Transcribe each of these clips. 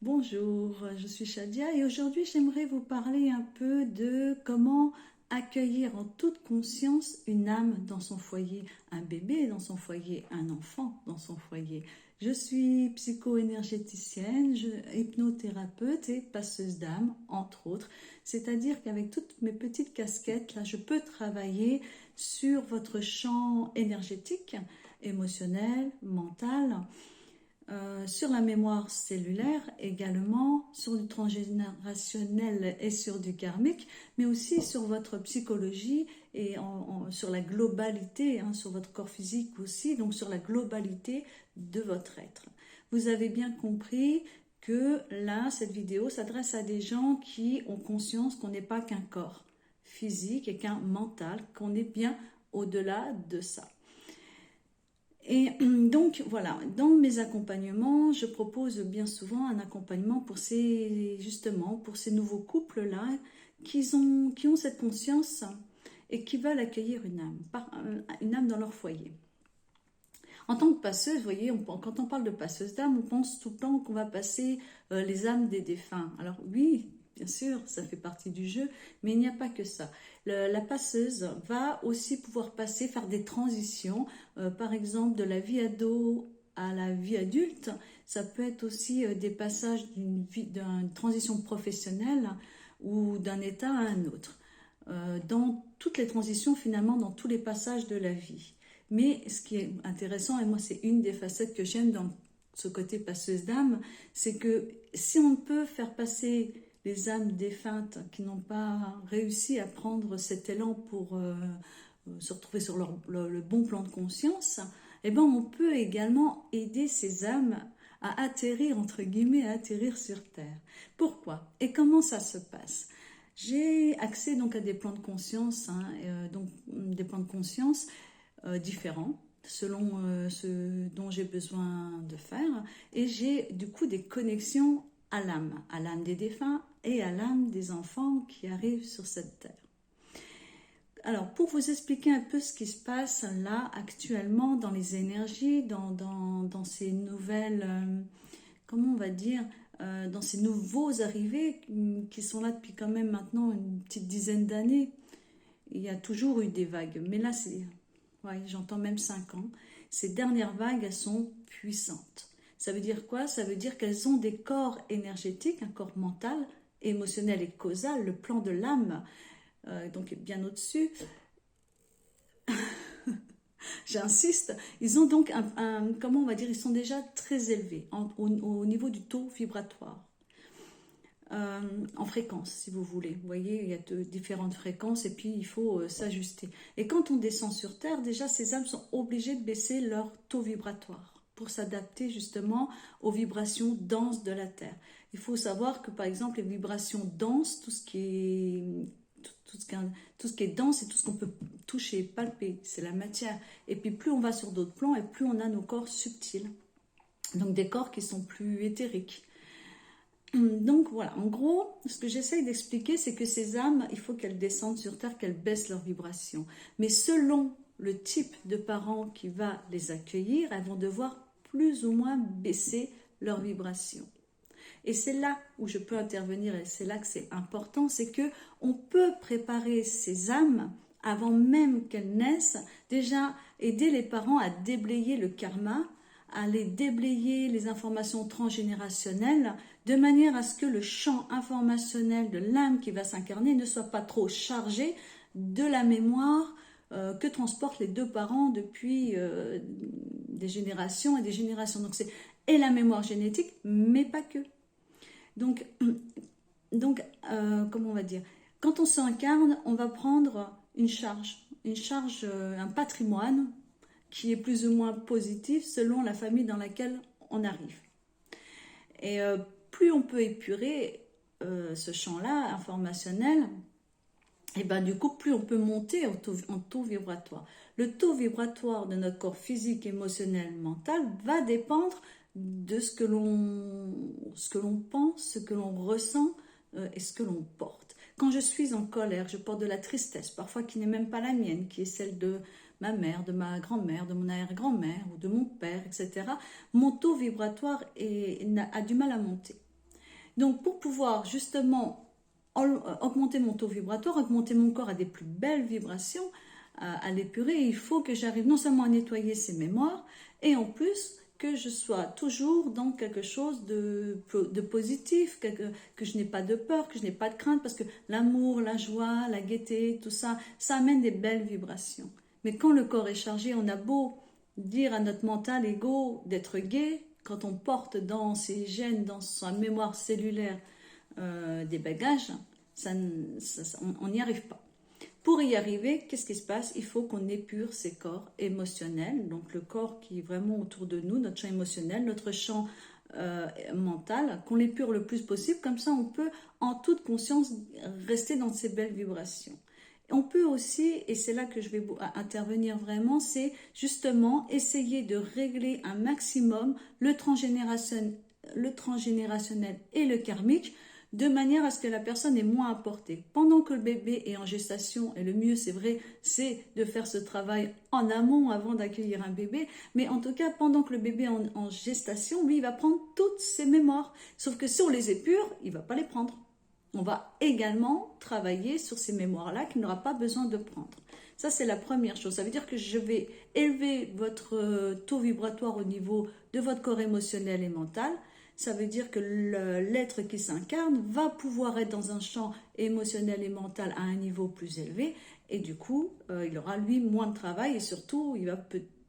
Bonjour, je suis Shadia et aujourd'hui j'aimerais vous parler un peu de comment accueillir en toute conscience une âme dans son foyer, un bébé dans son foyer, un enfant dans son foyer. Je suis psycho-énergéticienne, hypnothérapeute et passeuse d'âme, entre autres. C'est-à-dire qu'avec toutes mes petites casquettes, là, je peux travailler sur votre champ énergétique, émotionnel, mental, sur la mémoire cellulaire également, sur du transgénérationnel et sur du karmique, mais aussi sur votre psychologie et sur la globalité, hein, sur votre corps physique aussi, donc sur la globalité de votre être. Vous avez bien compris que là, cette vidéo s'adresse à des gens qui ont conscience qu'on n'est pas qu'un corps physique et qu'un mental, qu'on est bien au-delà de ça. Et donc voilà, dans mes accompagnements, je propose bien souvent un accompagnement pour pour ces nouveaux couples-là qui ont cette conscience et qui veulent accueillir une âme dans leur foyer. En tant que passeuse, vous voyez, quand on parle de passeuse d'âme, on pense tout le temps qu'on va passer les âmes des défunts. Alors oui, bien sûr, ça fait partie du jeu, mais il n'y a pas que ça. La passeuse va aussi pouvoir faire des transitions, par exemple de la vie ado à la vie adulte. Ça peut être aussi des passages d'une transition professionnelle ou d'un état à un autre. Dans toutes les transitions, finalement, dans tous les passages de la vie. Mais ce qui est intéressant, et moi c'est une des facettes que j'aime dans ce côté passeuse d'âme, c'est que si on peut faire passer les âmes défuntes qui n'ont pas réussi à prendre cet élan pour se retrouver sur le bon plan de conscience, eh ben on peut également aider ces âmes à atterrir, entre guillemets, à atterrir sur Terre. Pourquoi? Et comment ça se passe? J'ai accès donc à des plans de conscience, hein, donc des plans de conscience différents selon ce dont j'ai besoin de faire, et j'ai du coup des connexions à l'âme des défunts et à l'âme des enfants qui arrivent sur cette terre. Alors, pour vous expliquer un peu ce qui se passe là actuellement dans les énergies, dans ces nouvelles, comment on va dire, dans ces nouveaux arrivés qui sont là depuis quand même maintenant une petite dizaine d'années, il y a toujours eu des vagues, mais là c'est... Ouais, j'entends même 5 ans. Ces dernières vagues, elles sont puissantes. Ça veut dire quoi? Ça veut dire qu'elles ont des corps énergétiques, un corps mental, émotionnel et causal, le plan de l'âme, donc bien au-dessus. J'insiste, ils ont donc comment on va dire, ils sont déjà très élevés au niveau du taux vibratoire. En fréquence, si vous voulez. Vous voyez, il y a différentes fréquences et puis il faut s'ajuster. Et quand on descend sur Terre, déjà, ces âmes sont obligées de baisser leur taux vibratoire pour s'adapter justement aux vibrations denses de la Terre. Il faut savoir que, par exemple, les vibrations denses, tout ce qui est dense et tout ce qu'on peut toucher, palper, c'est la matière. Et puis plus on va sur d'autres plans et plus on a nos corps subtils. Donc des corps qui sont plus éthériques. Donc voilà, en gros, ce que j'essaye d'expliquer, c'est que ces âmes, il faut qu'elles descendent sur Terre, qu'elles baissent leur vibration. Mais selon le type de parent qui va les accueillir, elles vont devoir plus ou moins baisser leur vibration. Et c'est là où je peux intervenir, et c'est là que c'est important, c'est que on peut préparer ces âmes avant même qu'elles naissent, déjà aider les parents à déblayer le karma, à les déblayer les informations transgénérationnelles, de manière à ce que le champ informationnel de l'âme qui va s'incarner ne soit pas trop chargé de la mémoire que transportent les deux parents depuis des générations et des générations. Donc c'est et la mémoire génétique, mais pas que. Donc comment on va dire, quand on s'incarne, on va prendre une charge, un patrimoine qui est plus ou moins positif selon la famille dans laquelle on arrive. Et plus on peut épurer ce champ-là informationnel, et ben du coup, plus on peut monter en taux vibratoire. Le taux vibratoire de notre corps physique, émotionnel, mental va dépendre de ce que l'on pense, ce que l'on ressent et ce que l'on porte. Quand je suis en colère, je porte de la tristesse, parfois qui n'est même pas la mienne, qui est celle de ma mère, de ma grand-mère, de mon arrière-grand-mère ou de mon père, etc. Mon taux vibratoire a du mal à monter. Donc, pour pouvoir justement augmenter mon taux vibratoire, augmenter mon corps à des plus belles vibrations, à l'épurer, il faut que j'arrive non seulement à nettoyer ces mémoires, et en plus que je sois toujours dans quelque chose de positif, que je n'ai pas de peur, que je n'ai pas de crainte, parce que l'amour, la joie, la gaieté, tout ça, ça amène des belles vibrations. Mais quand le corps est chargé, on a beau dire à notre mental ego d'être gai, quand on porte dans ses gènes, dans sa mémoire cellulaire des bagages, on n'y arrive pas. Pour y arriver, qu'est-ce qui se passe? Il faut qu'on épure ces corps émotionnels, donc le corps qui est vraiment autour de nous, notre champ émotionnel, notre champ mental, qu'on l'épure le plus possible, comme ça on peut en toute conscience rester dans ces belles vibrations. On peut aussi, et c'est là que je vais intervenir vraiment, c'est justement essayer de régler un maximum le transgénérationnel et le karmique, de manière à ce que la personne est moins apportée. Pendant que le bébé est en gestation, et le mieux c'est vrai, c'est de faire ce travail en amont avant d'accueillir un bébé, mais en tout cas pendant que le bébé est en gestation, lui il va prendre toutes ses mémoires, sauf que si on les épure, il ne va pas les prendre. On va également travailler sur ces mémoires-là qu'il n'aura pas besoin de prendre. Ça, c'est la première chose. Ça veut dire que je vais élever votre taux vibratoire au niveau de votre corps émotionnel et mental. Ça veut dire que l'être qui s'incarne va pouvoir être dans un champ émotionnel et mental à un niveau plus élevé. Et du coup, il aura, lui, moins de travail et surtout, il va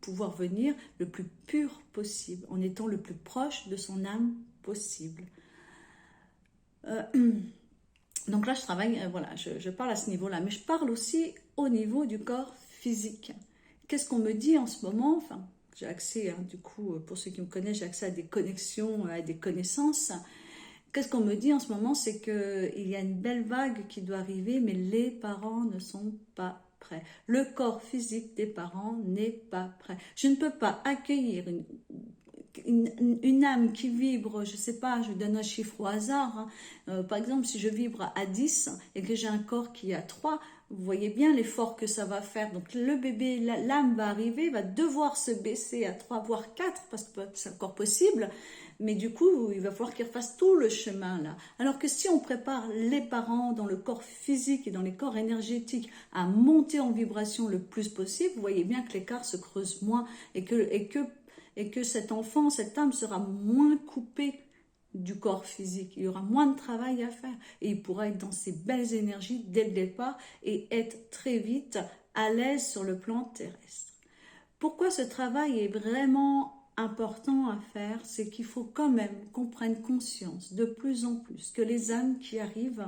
pouvoir venir le plus pur possible, en étant le plus proche de son âme possible. Donc là, je travaille, voilà, je parle à ce niveau-là, mais je parle aussi au niveau du corps physique. Qu'est-ce qu'on me dit en ce moment? Enfin, j'ai accès, du coup, pour ceux qui me connaissent, j'ai accès à des connexions, à des connaissances. Qu'est-ce qu'on me dit en ce moment? C'est qu'il y a une belle vague qui doit arriver, mais les parents ne sont pas prêts. Le corps physique des parents n'est pas prêt. Je ne peux pas accueillir une âme qui vibre, je ne sais pas, je donne un chiffre au hasard, par exemple si je vibre à 10 et que j'ai un corps qui est à 3, vous voyez bien l'effort que ça va faire. Donc le bébé, l'âme va arriver, va devoir se baisser à 3 voire 4 parce que c'est encore possible, mais du coup il va falloir qu'il refasse tout le chemin là. Alors que si on prépare les parents dans le corps physique et dans les corps énergétiques à monter en vibration le plus possible, vous voyez bien que l'écart se creuse moins et que cet enfant, cette âme sera moins coupée du corps physique. Il y aura moins de travail à faire et il pourra être dans ses belles énergies dès le départ et être très vite à l'aise sur le plan terrestre. Pourquoi ce travail est vraiment important à faire? C'est qu'il faut quand même qu'on prenne conscience de plus en plus que les âmes qui arrivent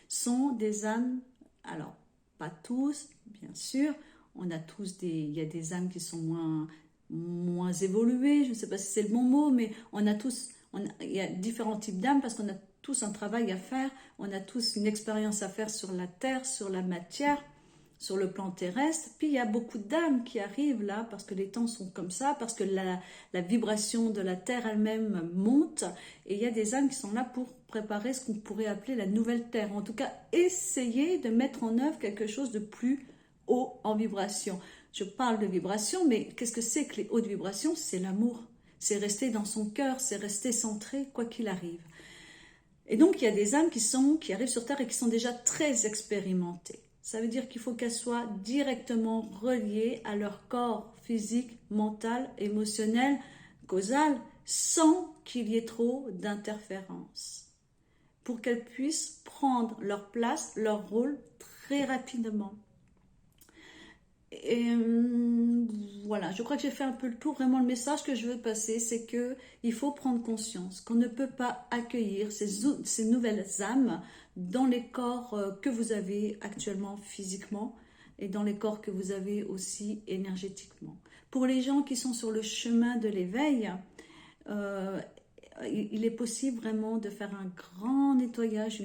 sont des âmes, alors pas tous, bien sûr, il y a des âmes qui sont moins évoluées, je ne sais pas si c'est le bon mot, mais il y a différents types d'âmes parce qu'on a tous un travail à faire, on a tous une expérience à faire sur la terre, sur la matière, sur le plan terrestre. Puis il y a beaucoup d'âmes qui arrivent là parce que les temps sont comme ça, parce que la vibration de la terre elle-même monte, et il y a des âmes qui sont là pour préparer ce qu'on pourrait appeler la nouvelle terre, en tout cas essayer de mettre en œuvre quelque chose de plus haut en vibration. Je parle de vibration, mais qu'est-ce que c'est que les hautes vibrations? C'est l'amour. C'est rester dans son cœur, c'est rester centré, quoi qu'il arrive. Et donc, il y a des âmes qui arrivent sur Terre et qui sont déjà très expérimentées. Ça veut dire qu'il faut qu'elles soient directement reliées à leur corps physique, mental, émotionnel, causal, sans qu'il y ait trop d'interférences. Pour qu'elles puissent prendre leur place, leur rôle très rapidement. Et voilà, je crois que j'ai fait un peu le tour. Vraiment, le message que je veux passer, c'est qu'il faut prendre conscience qu'on ne peut pas accueillir ces nouvelles âmes dans les corps que vous avez actuellement physiquement et dans les corps que vous avez aussi énergétiquement. Pour les gens qui sont sur le chemin de l'éveil, il est possible vraiment de faire un grand nettoyage,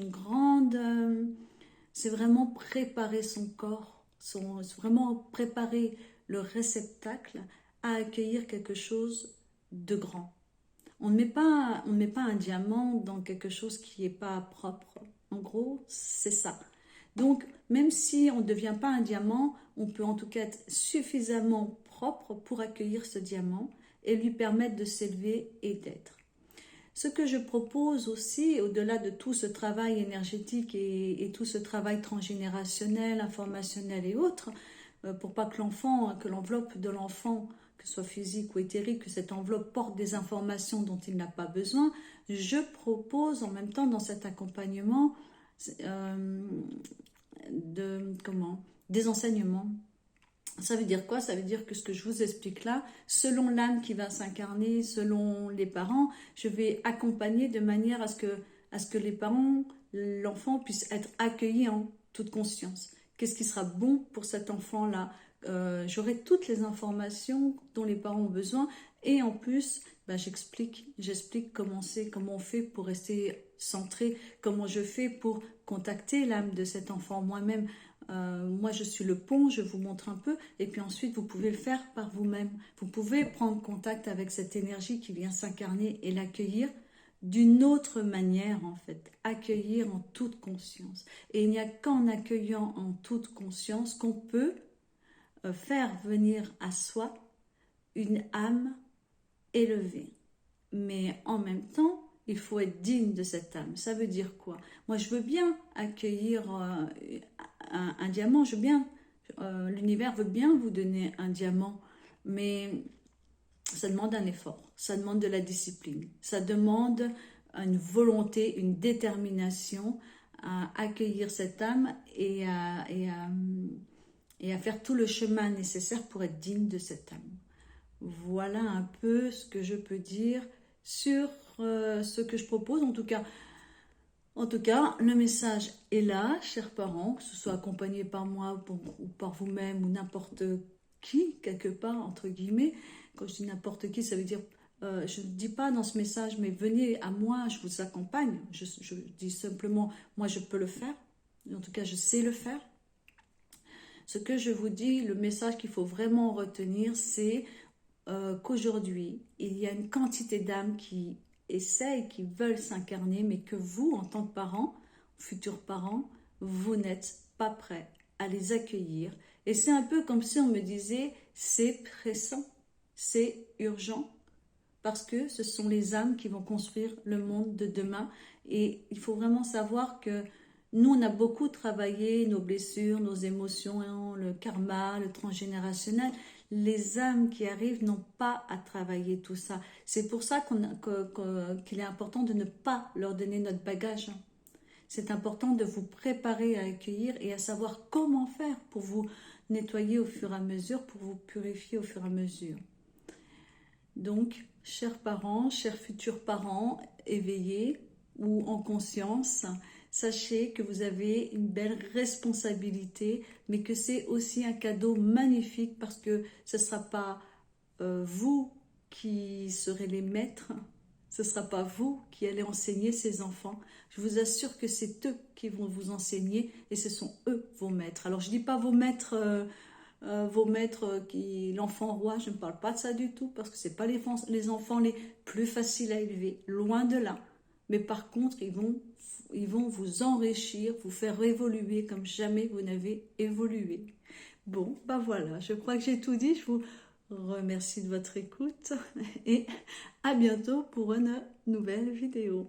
c'est vraiment préparer son corps, vraiment préparer le réceptacle à accueillir quelque chose de grand. On ne met pas un diamant dans quelque chose qui n'est pas propre. En gros, c'est ça. Donc, même si on ne devient pas un diamant, on peut en tout cas être suffisamment propre pour accueillir ce diamant et lui permettre de s'élever et d'être. Ce que je propose aussi, au-delà de tout ce travail énergétique et tout ce travail transgénérationnel, informationnel et autres, pour pas que l'enveloppe de l'enfant, que ce soit physique ou éthérique, que cette enveloppe porte des informations dont il n'a pas besoin, je propose en même temps dans cet accompagnement des enseignements. Ça veut dire quoi? Ça veut dire que ce que je vous explique là, selon l'âme qui va s'incarner, selon les parents, je vais accompagner de manière à ce que les parents, l'enfant puisse être accueilli en toute conscience. Qu'est-ce qui sera bon pour cet enfant-là? J'aurai toutes les informations dont les parents ont besoin et en plus, j'explique comment on fait pour rester centré, comment je fais pour contacter l'âme de cet enfant moi-même. Moi, je suis le pont, je vous montre un peu, et puis ensuite, vous pouvez le faire par vous-même. Vous pouvez prendre contact avec cette énergie qui vient s'incarner et l'accueillir d'une autre manière, en fait. Accueillir en toute conscience. Et il n'y a qu'en accueillant en toute conscience qu'on peut faire venir à soi une âme élevée. Mais en même temps, il faut être digne de cette âme. Ça veut dire quoi? Moi, je veux bien accueillir un diamant, l'univers veut bien vous donner un diamant, mais ça demande un effort, ça demande de la discipline, ça demande une volonté, une détermination à accueillir cette âme et à faire tout le chemin nécessaire pour être digne de cette âme. Voilà un peu ce que je peux dire sur ce que je propose. En tout cas, le message est là, chers parents, que ce soit accompagné par moi ou par vous-même ou n'importe qui, quelque part, entre guillemets. Quand je dis n'importe qui, ça veut dire, je ne dis pas dans ce message, mais venez à moi, je vous accompagne. Je dis simplement, moi je peux le faire, en tout cas je sais le faire. Ce que je vous dis, le message qu'il faut vraiment retenir, c'est qu'aujourd'hui, il y a une quantité d'âmes qui essayent, qui veulent s'incarner, mais que vous, en tant que parents, futurs parents, vous n'êtes pas prêts à les accueillir. Et c'est un peu comme si on me disait, c'est pressant, c'est urgent, parce que ce sont les âmes qui vont construire le monde de demain. Et il faut vraiment savoir que nous, on a beaucoup travaillé nos blessures, nos émotions, le karma, le transgénérationnel. Les âmes qui arrivent n'ont pas à travailler tout ça. C'est pour ça qu'il est important de ne pas leur donner notre bagage. C'est important de vous préparer à accueillir et à savoir comment faire pour vous nettoyer au fur et à mesure, pour vous purifier au fur et à mesure. Donc, chers parents, chers futurs parents éveillés ou en conscience, sachez que vous avez une belle responsabilité, mais que c'est aussi un cadeau magnifique parce que ce ne sera pas vous qui serez les maîtres, ce ne sera pas vous qui allez enseigner ces enfants. Je vous assure que c'est eux qui vont vous enseigner et ce sont eux vos maîtres. Alors je ne dis pas vos maîtres l'enfant roi, je ne parle pas de ça du tout parce que ce n'est pas les enfants les plus faciles à élever, loin de là. Mais par contre, ils vont vous enrichir, vous faire évoluer comme jamais vous n'avez évolué. Bon, voilà, je crois que j'ai tout dit. Je vous remercie de votre écoute et à bientôt pour une nouvelle vidéo.